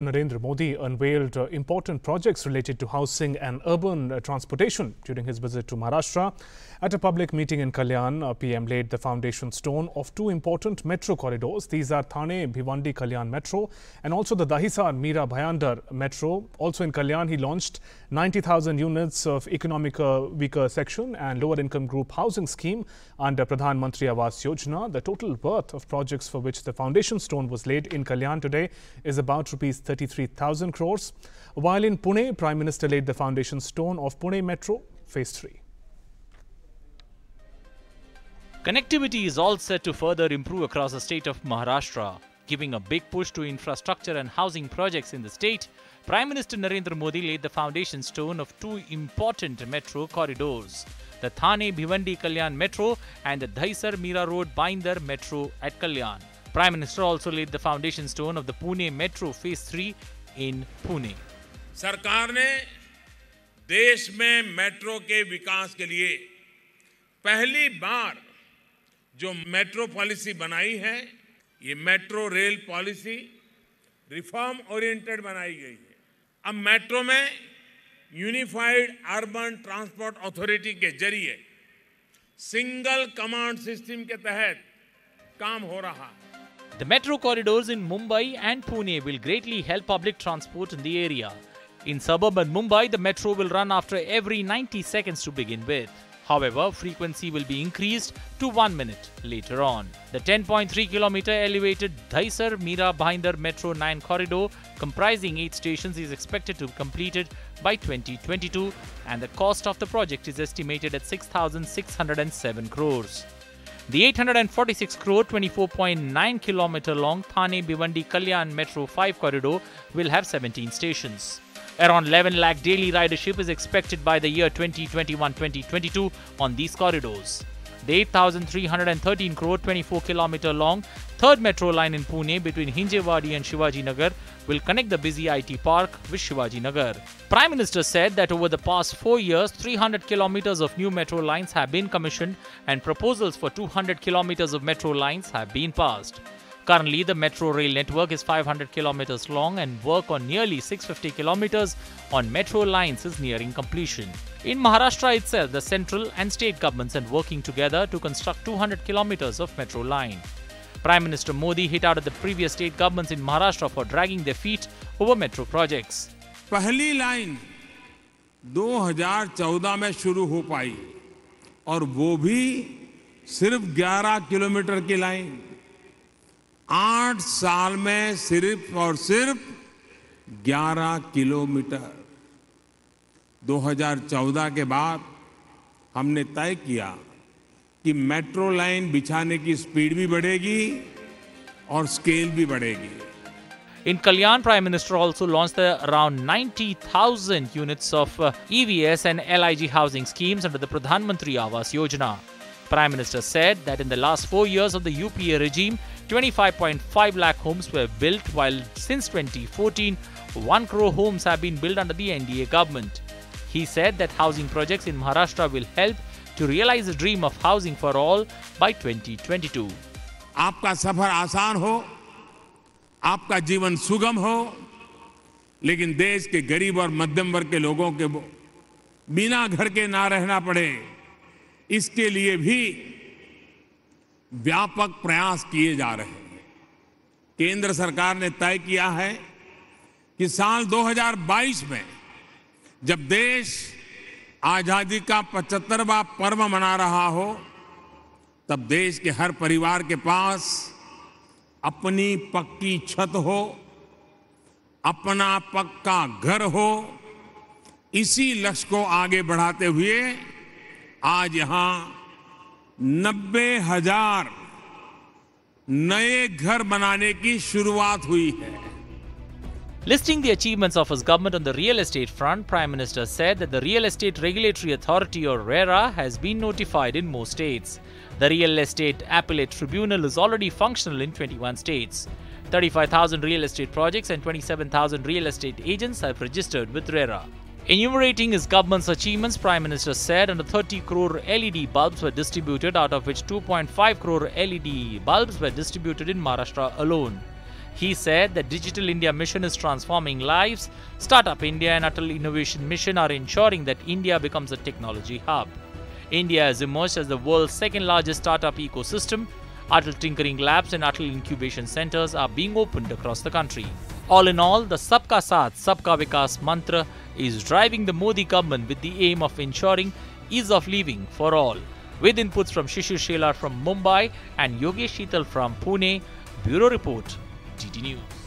Narendra Modi unveiled important projects related to housing and urban transportation during his visit to Maharashtra. At a public meeting in Kalyan, PM laid the foundation stone of two important metro corridors. These are Thane Bhiwandi Kalyan Metro and also the Dahisar Mira Bhayandar Metro. Also in Kalyan, he launched 90,000 units of economic weaker section and lower income group housing scheme under Pradhan Mantri Awas Yojana. The total worth of projects for which the foundation stone was laid in Kalyan today is about rupees 33,000 crores. While in Pune, Prime Minister laid the foundation stone of Pune Metro Phase 3. Connectivity is all set to further improve across the state of Maharashtra. Giving a big push to infrastructure and housing projects in the state, Prime Minister Narendra Modi laid the foundation stone of two important metro corridors, the Thane Bhiwandi Kalyan Metro and the Dahisar Mira Road Bhayandar Metro at Kalyan. Prime Minister also laid the foundation stone of the Pune Metro Phase 3 in Pune. सरकार ने देश में metro के विकास के लिए पहली बार जो metro policy बनाई है, ये metro rail policy reform oriented बनाई गई है। अब मेट्रो में यूनिफाइड अर्बन ट्रांसपोर्ट अथॉरिटी के जरिए सिंगल कमांड सिस्टम के तहत काम हो रहा है। The metro corridors in Mumbai and Pune will greatly help public transport in the area. In suburban Mumbai, the metro will run after every 90 seconds to begin with. However, frequency will be increased to 1 minute later on. The 10.3 km elevated Dahisar Mira Bhayandar Metro 9 corridor, comprising 8 stations, is expected to be completed by 2022, and the cost of the project is estimated at 6,607 crores. The 846 crore 24.9 km long Thane Bhiwandi Kalyan Metro 5 corridor will have 17 stations. Around 11 lakh daily ridership is expected by the year 2021-2022 on these corridors. The 8,313 crore 24 km long third metro line in Pune between Hinjewadi and Shivaji Nagar will connect the busy IT park with Shivaji Nagar. Prime Minister said that over the past 4 years, 300 kilometers of new metro lines have been commissioned and proposals for 200 kilometers of metro lines have been passed. Currently, the metro rail network is 500 kilometers long and work on nearly 650 kilometers on metro lines is nearing completion. In Maharashtra itself, the central and state governments are working together to construct 200 kilometers of metro line. Prime Minister Modi hit out at the previous state governments in Maharashtra for dragging their feet over metro projects. पहली line 2014 में शुरू हो पाई और वो भी सिर्फ 11 kilometre की line. 8 साल में सिर्फ और सिर्फ 11 किलोमीटर। 2014 के बाद हमने तय किया कि मेट्रो लाइन बिछाने की स्पीड भी बढ़ेगी और स्केल भी बढ़ेगी। In Kalyan, Prime Minister also launched the around 90,000 units of EVS and LIG housing schemes under the Pradhan Mantri Awas Yojana. Prime Minister said that in the last 4 years of the UPA regime, 25.5 lakh homes were built, while since 2014, 1 crore homes have been built under the NDA government. He said that housing projects in Maharashtra will help to realize the dream of housing for all by 2022. आपका सफर आसान हो, आपका जीवन सुगम हो, लेकिन देश के गरीब और मध्यम वर्ग के लोगों के बिना घर के ना रहना पड़े, इसके लिए भी व्यापक प्रयास किए जा रहे हैं। केंद्र सरकार ने तय किया है कि साल 2022 में जब देश आजादी का 75वां पर्व मना रहा हो, तब देश के हर परिवार के पास अपनी पक्की छत हो, अपना पक्का घर हो। इसी लक्ष्य को आगे बढ़ाते हुए आज यहां 90,000 नए घर बनाने की शुरुआत हुई है। Listing the achievements of his government on the real estate front, Prime Minister said that the Real Estate Regulatory Authority or RERA has been notified in most states. The Real Estate Appellate Tribunal is already functional in 21 states. 35,000 real estate projects and 27,000 real estate agents have registered with RERA. Enumerating his government's achievements, Prime Minister said under 30 crore LED bulbs were distributed, out of which 2.5 crore LED bulbs were distributed in Maharashtra alone. He said the Digital India Mission is transforming lives. Startup India and Atal Innovation Mission are ensuring that India becomes a technology hub. India has emerged as the world's second largest startup ecosystem. Atal Tinkering Labs and Atal Incubation Centers are being opened across the country. All in all, the Sabka Saath, Sabka Vikas mantra is driving the Modi government with the aim of ensuring ease of living for all. With inputs from Shishir Shelar from Mumbai and Yogesh Sheetal from Pune, Bureau Report, GT News.